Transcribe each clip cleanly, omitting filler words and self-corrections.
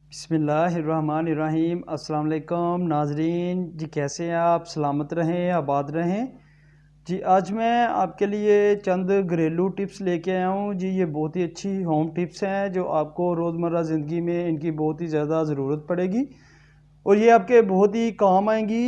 बिस्मिल्लाहिर्रहमानिर्रहीम। अस्सलाम वालेकुम नाजरीन जी, कैसे हैं आप? सलामत रहें, आबाद रहें जी। आज मैं आपके लिए चंद घरेलू टिप्स लेके आया हूँ जी। ये बहुत ही अच्छी होम टिप्स हैं जो आपको रोज़मर्रा ज़िंदगी में इनकी बहुत ही ज़्यादा ज़रूरत पड़ेगी और ये आपके बहुत ही काम आएंगी।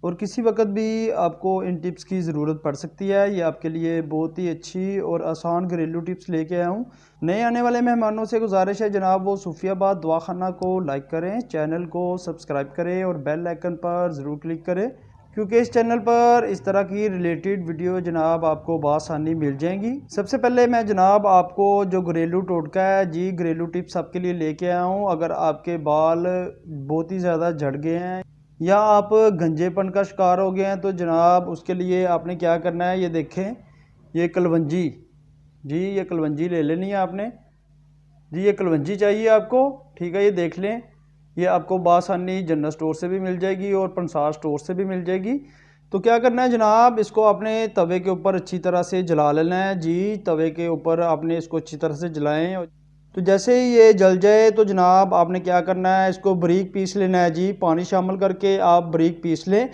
और किसी वक्त भी आपको इन टिप्स की ज़रूरत पड़ सकती है। ये आपके लिए बहुत ही अच्छी और आसान घरेलू टिप्स लेके आया हूँ। नए आने वाले मेहमानों से गुजारिश है जनाब वो सूफियाबाद दवाखाना को लाइक करें, चैनल को सब्सक्राइब करें और बेल आइकन पर ज़रूर क्लिक करें, क्योंकि इस चैनल पर इस तरह की रिलेटेड वीडियो जनाब आपको बआसानी मिल जाएंगी। सबसे पहले मैं जनाब आपको जो घरेलू टोटका है जी, घरेलू टिप्स आपके लिए लेके आया हूँ। अगर आपके बाल बहुत ही ज़्यादा झड़ गए हैं या आप गंजेपन का शिकार हो गए हैं तो जनाब उसके लिए आपने क्या करना है, ये देखें, ये कलवंजी जी, ये कलवंजी ले लेनी है आपने जी। ये कलवंजी चाहिए आपको, ठीक है। ये देख लें, ये आपको बासानी जनरल स्टोर से भी मिल जाएगी और पंसार स्टोर से भी मिल जाएगी। तो क्या करना है जनाब, इसको आपने तवे के ऊपर अच्छी तरह से जला लेना है जी। तवे के ऊपर आपने इसको अच्छी तरह से जलाएं। तो जैसे ही ये जल जाए तो जनाब आपने क्या करना है, इसको बारीक पीस लेना है जी। पानी शामिल करके आप बारीक पीस लें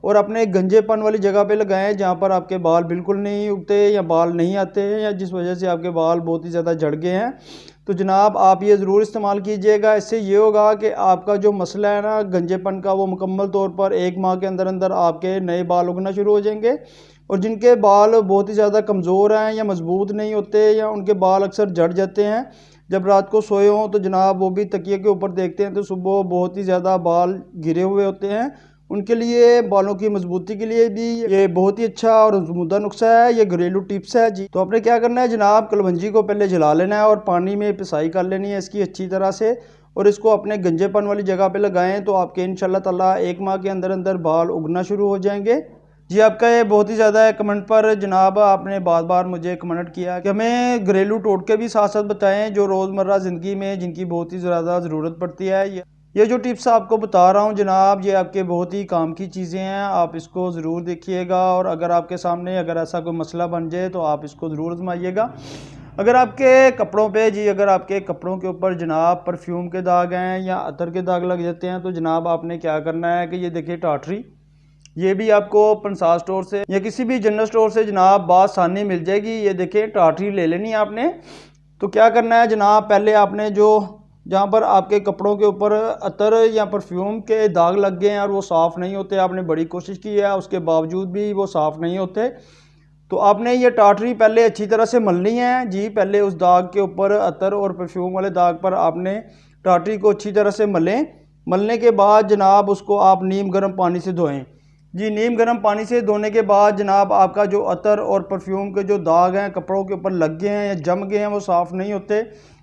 और अपने गंजेपन वाली जगह पे लगाएं जहाँ पर आपके बाल बिल्कुल नहीं उगते या बाल नहीं आते हैं या जिस वजह से आपके बाल बहुत ही ज़्यादा झड़ गए हैं। तो जनाब आप ये ज़रूर इस्तेमाल कीजिएगा। इससे ये होगा कि आपका जो मसला है ना गंजेपन का, वो मुकम्मल तौर पर 1 माह के अंदर अंदर आपके नए बाल उगना शुरू हो जाएंगे। और जिनके बाल बहुत ही ज़्यादा कमज़ोर हैं या मजबूत नहीं होते या उनके बाल अक्सर झड़ जाते हैं, जब रात को सोए हों तो जनाब वो भी तकिए के ऊपर देखते हैं तो सुबह बहुत ही ज़्यादा बाल गिरे हुए होते हैं, उनके लिए बालों की मजबूती के लिए भी ये बहुत ही अच्छा और मजबूता नुस्खा है। ये घरेलू टिप्स है जी। तो आपने क्या करना है जनाब, कलवंजी को पहले जला लेना है और पानी में पिसाई कर लेनी है इसकी अच्छी तरह से और इसको अपने गंजेपन वाली जगह पे लगाएं तो आपके इंशाल्लाह ताला 1 माह के अंदर अंदर बाल उगना शुरू हो जाएंगे जी। आपका ये बहुत ही ज़्यादा है कमेंट पर जनाब आपने बार बार मुझे कमेंट किया कि हमें घरेलू टोटके भी साथ साथ बताएं जो रोज़मर्रा ज़िंदगी में जिनकी बहुत ही ज़्यादा ज़रूरत पड़ती है। ये जो टिप्स आपको बता रहा हूँ जनाब, ये आपके बहुत ही काम की चीज़ें हैं। आप इसको ज़रूर देखिएगा और अगर आपके सामने अगर ऐसा कोई मसला बन जाए तो आप इसको ज़रूर आजमाइएगा। अगर आपके कपड़ों पे जी, अगर आपके कपड़ों के ऊपर जनाब परफ्यूम के दाग हैं या अतर के दाग लग जाते हैं तो जनाब आपने क्या करना है कि ये देखिए टाटरी, ये भी आपको पंसार स्टोर से या किसी भी जनरल स्टोर से जनाब बासानी मिल जाएगी। ये देखें टाटरी ले लेनी है आपने। तो क्या करना है जनाब, पहले आपने जो जहाँ पर आपके कपड़ों के ऊपर अतर या परफ्यूम के दाग लग गए हैं और वो साफ़ नहीं होते, आपने बड़ी कोशिश की है उसके बावजूद भी वो साफ़ नहीं होते, तो आपने ये टाटरी पहले अच्छी तरह से मलनी है जी। पहले उस दाग के ऊपर अतर और परफ्यूम वाले दाग पर आपने टाटरी को अच्छी तरह से मलें। मलने के बाद जनाब उसको आप नीम गर्म पानी से धोएं जी। नीम गर्म पानी से धोने के बाद जनाब आपका जो अतर और परफ्यूम के जो दाग हैं कपड़ों के ऊपर लग गए हैं या जम गए हैं वो साफ़ नहीं होते,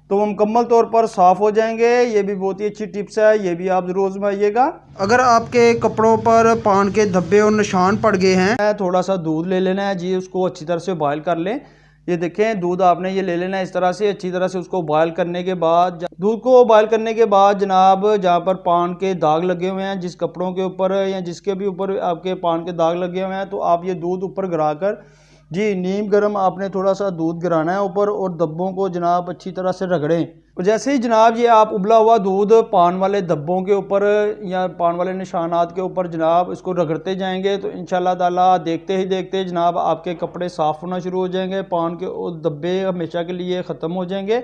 तो वो मुकम्मल तौर पर साफ़ हो जाएंगे। ये भी बहुत ही अच्छी टिप्स है, ये भी आप ज़रूर आजमाइएगा। अगर आपके कपड़ों पर पान के धब्बे और निशान पड़ गए हैं, थोड़ा सा दूध ले लेना है जी, उसको अच्छी तरह से बॉयल कर लें। ये देखें दूध आपने ये ले लेना है इस तरह से, अच्छी तरह से उसको बॉयल करने के बाद, दूध को बॉयल करने के बाद जनाब जहाँ पर पान के दाग लगे हुए हैं, जिस कपड़ों के ऊपर या जिसके भी ऊपर आपके पान के दाग लगे हुए हैं, तो आप ये दूध ऊपर गिरा कर जी, नीम गर्म आपने थोड़ा सा दूध गिराना है ऊपर और धब्बों को जनाब अच्छी तरह से रगड़ें। और जैसे ही जनाब ये आप उबला हुआ दूध पान वाले धब्बों के ऊपर या पान वाले निशानात के ऊपर जनाब इसको रगड़ते जाएंगे तो इंशाल्लाह ताला देखते ही देखते जनाब आपके कपड़े साफ़ होना शुरू हो जाएंगे, पान के धब्बे हमेशा के लिए ख़त्म हो जाएंगे।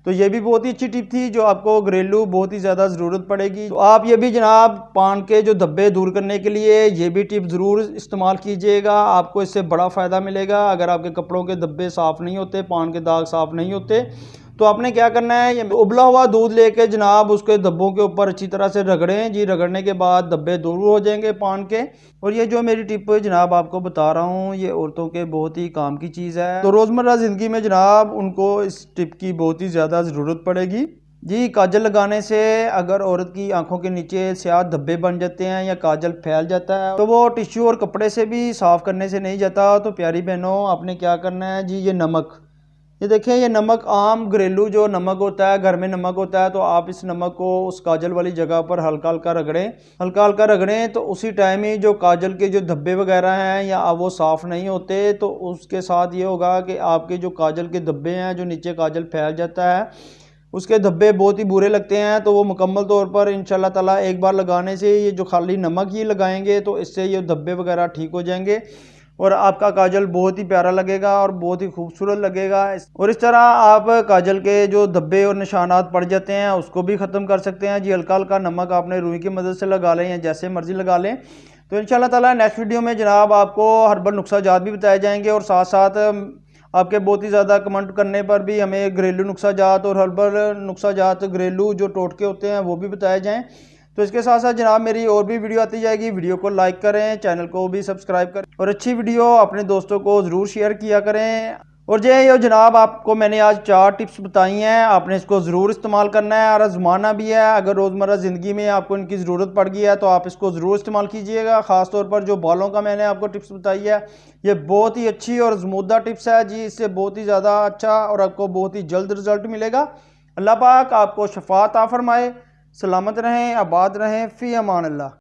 तो ये भी बहुत ही अच्छी टिप थी जो आपको घरेलू बहुत ही ज़्यादा ज़रूरत पड़ेगी। तो आप ये भी जनाब पान के जो धब्बे दूर करने के लिए ये भी टिप ज़रूर इस्तेमाल कीजिएगा, आपको इससे बड़ा फ़ायदा मिलेगा। अगर आपके कपड़ों के धब्बे साफ़ नहीं होते, पान के दाग साफ़ नहीं होते, तो आपने क्या करना है, ये उबला हुआ दूध लेके जनाब उसके धब्बों के ऊपर अच्छी तरह से रगड़ें जी। रगड़ने के बाद धब्बे दूर हो जाएंगे पान के। और ये जो मेरी टिप जनाब आपको बता रहा हूँ ये औरतों के बहुत ही काम की चीज़ है, तो रोज़मर्रा ज़िंदगी में जनाब उनको इस टिप की बहुत ही ज़्यादा ज़रूरत पड़ेगी जी। काजल लगाने से अगर औरत की आंखों के नीचे स्याह धब्बे बन जाते हैं या काजल फैल जाता है तो वो टिश्यू और कपड़े से भी साफ़ करने से नहीं जाता। तो प्यारी बहनों आपने क्या करना है जी, ये नमक, ये देखें, ये नमक आम घरेलू जो नमक होता है, घर में नमक होता है, तो आप इस नमक को उस काजल वाली जगह पर हल्का हल्का रगड़ें, हल्का हल्का रगड़ें। तो उसी टाइम ही जो काजल के जो धब्बे वगैरह हैं या वो साफ़ नहीं होते, तो उसके साथ ये होगा कि आपके जो काजल के धब्बे हैं, जो नीचे काजल फैल जाता है, उसके धब्बे बहुत ही बुरे लगते हैं, तो वो मुकम्मल तौर पर इंशाल्लाह ताला एक बार लगाने से, ये जो खाली नमक ही लगाएंगे तो इससे ये धब्बे वगैरह ठीक हो जाएंगे और आपका काजल बहुत ही प्यारा लगेगा और बहुत ही खूबसूरत लगेगा। और इस तरह आप काजल के जो धब्बे और निशानात पड़ जाते हैं उसको भी ख़त्म कर सकते हैं जी। हल्का हल्का नमक आपने रुई की मदद से लगा लें या जैसे मर्ज़ी लगा लें। तो इंशाल्लाह ताला नेक्स्ट वीडियो में जनाब आपको हर्बल नुस्खा जात भी बताए जाएंगे और साथ साथ आपके बहुत ही ज़्यादा कमेंट करने पर भी हमें घरेलू नुस्खा जात और हर्बल नुस्खा जात घरेलू जो टोटके होते हैं वो भी बताए जाएँ। तो इसके साथ साथ जनाब मेरी और भी वीडियो आती जाएगी। वीडियो को लाइक करें, चैनल को भी सब्सक्राइब करें और अच्छी वीडियो अपने दोस्तों को ज़रूर शेयर किया करें। और ये जनाब आपको मैंने आज 4 टिप्स बताई हैं, आपने इसको ज़रूर इस्तेमाल करना है और आजमाना भी है। अगर रोज़मर्रा ज़िंदगी में आपको इनकी ज़रूरत पड़ गई है तो आप इसको ज़रूर इस्तेमाल कीजिएगा। ख़ास तौर पर जो बालों का मैंने आपको टिप्स बताई है, ये बहुत ही अच्छी और ज़मूदा टिप्स है जी। इससे बहुत ही ज़्यादा अच्छा और आपको बहुत ही जल्द रिज़ल्ट मिलेगा। अल्लाह पाक आपको शफ़ाअत अता फरमाए। सलामत रहें, आबाद रहें, फ़ी अमान अल्लाह।